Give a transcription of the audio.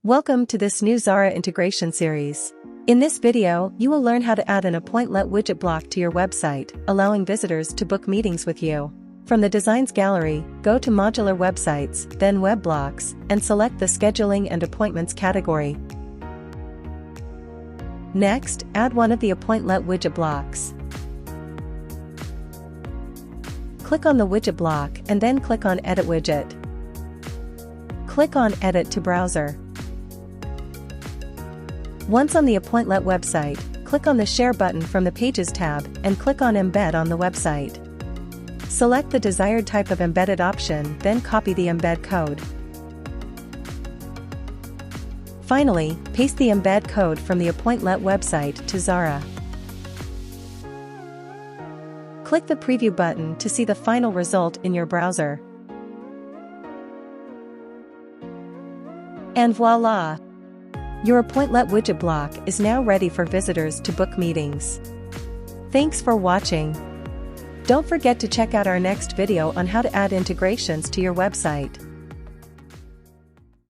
Welcome to this new Xara integration series. In this video, you will learn how to add an Appointlet widget block to your website, allowing visitors to book meetings with you. From the Designs gallery, go to Modular Websites, then Web Blocks, and select the Scheduling and Appointments category. Next, add one of the Appointlet widget blocks. Click on the widget block and then click on Edit Widget. Click on Edit to Browser. Once on the Appointlet website, click on the Share button from the Pages tab and click on Embed on the website. Select the desired type of embedded option, then copy the embed code. Finally, paste the embed code from the Appointlet website to Xara. Click the Preview button to see the final result in your browser. And voila! Your Appointlet widget block is now ready for visitors to book meetings. Thanks for watching. Don't forget to check out our next video on how to add integrations to your website.